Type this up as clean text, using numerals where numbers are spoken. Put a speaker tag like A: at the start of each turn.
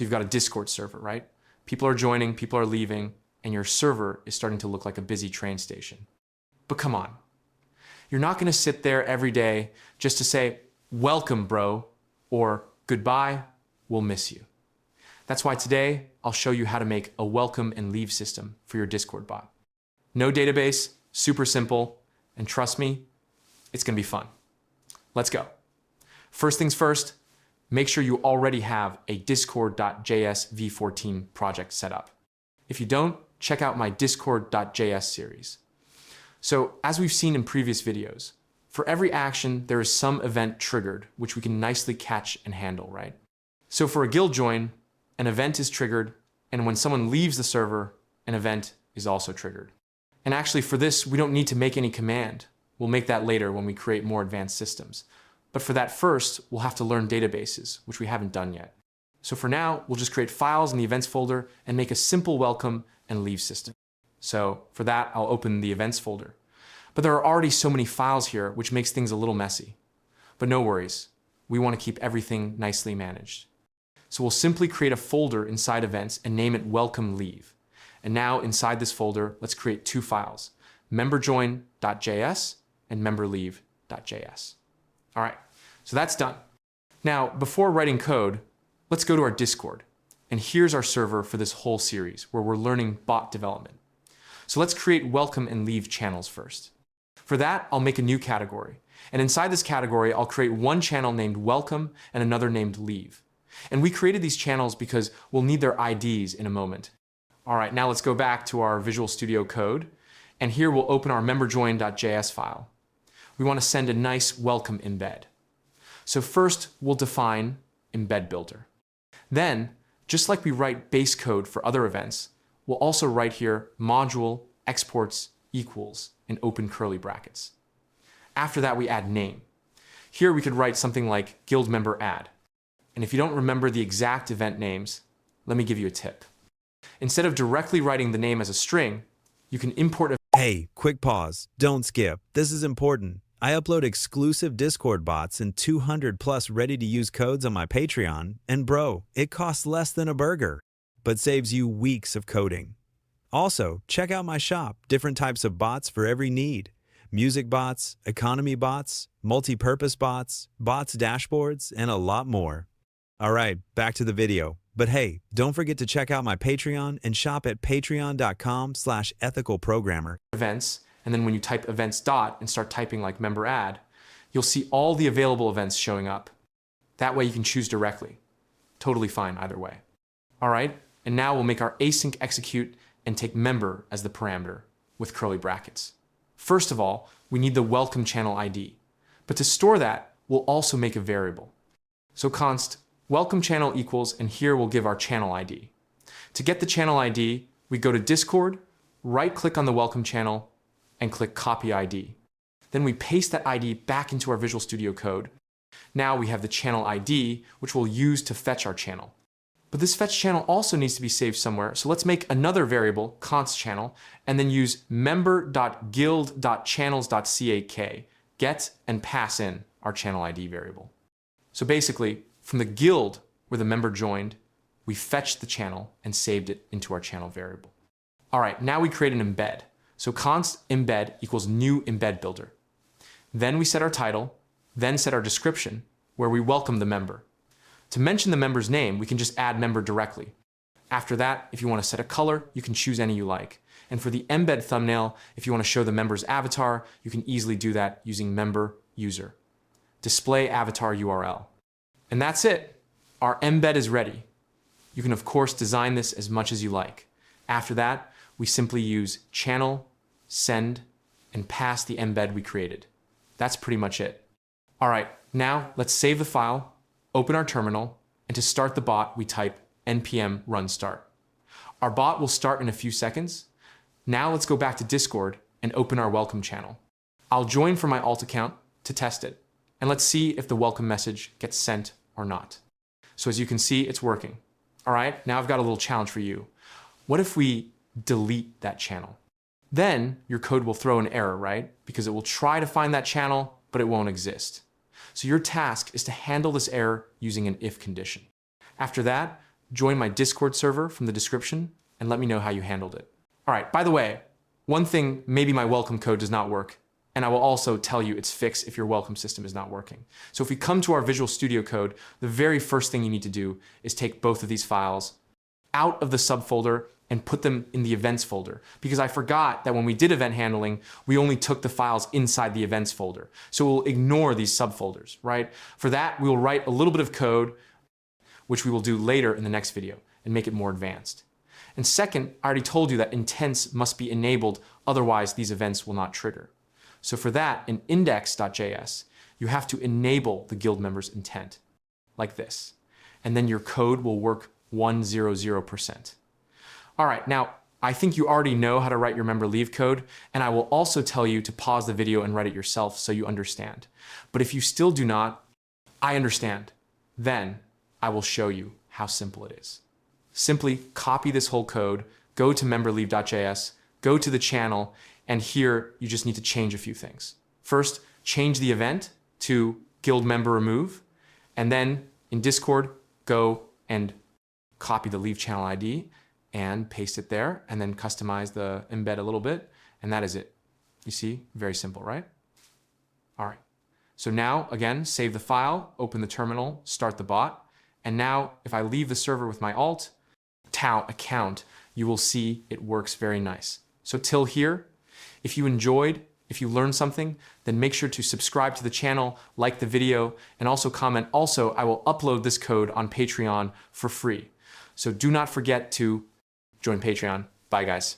A: So you've got a Discord server, right? People are joining, people are leaving, and your server is starting to look like a busy train station. But come on. You're not going to sit there every day just to say, welcome, bro, or goodbye, we'll miss you. That's why today I'll show you how to make a welcome and leave system for your Discord bot. No database, super simple, and trust me, it's going to be fun. Let's go. First things first, make sure you already have a discord.js v14 project set up. If you don't, check out my discord.js series. So as we've seen in previous videos, for every action, there is some event triggered, which we can nicely catch and handle, right? So for a guild join, an event is triggered, and when someone leaves the server, an event is also triggered. And actually for this, we don't need to make any command. We'll make that later when we create more advanced systems. But for that first, we'll have to learn databases, which we haven't done yet. So for now, we'll just create files in the events folder and make a simple welcome and leave system. So for that, I'll open the events folder. But there are already so many files here, which makes things a little messy. But no worries, we want to keep everything nicely managed. So we'll simply create a folder inside events and name it welcome leave. And now inside this folder, let's create two files, memberjoin.js and memberleave.js. All right, so that's done. Now, before writing code, let's go to our Discord. And here's our server for this whole series where we're learning bot development. So let's create welcome and leave channels first. For that, I'll make a new category. And inside this category, I'll create one channel named welcome and another named leave. And we created these channels because we'll need their IDs in a moment. All right, now let's go back to our Visual Studio Code. And here we'll open our memberjoin.js file. We want to send a nice welcome embed. So first, we'll define embed builder. Then, just like we write base code for other events, we'll also write here module exports equals in open curly brackets. After that, we add name. Here we could write something like guild member add. And if you don't remember the exact event names, let me give you a tip. Instead of directly writing the name as a string, you can import a...
B: Hey, quick pause. Don't skip. This is important. I upload exclusive Discord bots and 200 plus ready-to-use codes on my Patreon, and bro, it costs less than a burger, but saves you weeks of coding. Also, check out my shop, different types of bots for every need. Music bots, economy bots, multi-purpose bots, bots dashboards, and a lot more. All right, back to the video. But hey, don't forget to check out my Patreon and shop at patreon.com/ethicalprogrammer.
A: Events, and then when you type events dot and start typing like member add, you'll see all the available events showing up. That way you can choose directly. Totally fine either way. All right, and now we'll make our async execute and take member as the parameter with curly brackets. First of all, we need the welcome channel ID. But to store that, we'll also make a variable. So const welcome channel equals, and here we'll give our channel ID. To get the channel ID, we go to Discord, right-click on the welcome channel, and click Copy ID. Then we paste that ID back into our Visual Studio Code. Now we have the channel ID, which we'll use to fetch our channel. But this fetch channel also needs to be saved somewhere, so let's make another variable, const channel, and then use member.guild.channels.ck, get and pass in our channel ID variable. So basically, from the guild where the member joined, we fetched the channel and saved it into our channel variable. All right, now we create an embed. So const embed equals new embed builder. Then we set our title, then set our description, where we welcome the member. To mention the member's name, we can just add member directly. After that, if you want to set a color, you can choose any you like. And for the embed thumbnail, if you want to show the member's avatar, you can easily do that using member user. Display avatar URL. And that's it. Our embed is ready. You can of course design this as much as you like. After that, we simply use channel, send, and pass the embed we created. That's pretty much it. All right, now let's save the file, open our terminal, and to start the bot, we type npm run start. Our bot will start in a few seconds. Now let's go back to Discord and open our welcome channel. I'll join from my alt account to test it, and let's see if the welcome message gets sent or not. So as you can see, it's working. All right, now I've got a little challenge for you. What if we delete that channel? Then your code will throw an error, right? Because it will try to find that channel, but it won't exist. So your task is to handle this error using an if condition. After that, join my Discord server from the description and let me know how you handled it. All right, by the way, one thing, maybe my welcome code does not work, and I will also tell you it's fixed if your welcome system is not working. So if we come to our Visual Studio Code, the very first thing you need to do is take both of these files out of the subfolder and put them in the events folder, because I forgot that when we did event handling, we only took the files inside the events folder. So we'll ignore these subfolders, right? For that, we will write a little bit of code, which we will do later in the next video and make it more advanced. And second, I already told you that intents must be enabled, otherwise these events will not trigger. So for that, in index.js, you have to enable the guild member's intent, like this. And then your code will work 100%. All right, now, I think you already know how to write your member leave code, and I will also tell you to pause the video and write it yourself so you understand. But if you still do not, I understand. Then I will show you how simple it is. Simply copy this whole code, go to memberleave.js, go to the channel, and here you just need to change a few things. First, change the event to guild member remove, and then in Discord, go and copy the leave channel ID and paste it there, and then customize the embed a little bit, and that is it. You see, very simple, right? All right. So now, again, save the file, open the terminal, start the bot, and now if I leave the server with my alt, tau account, you will see it works very nice. So till here, if you enjoyed, if you learned something, then make sure to subscribe to the channel, like the video, and also comment. Also, I will upload this code on Patreon for free. So do not forget to join Patreon. Bye, guys.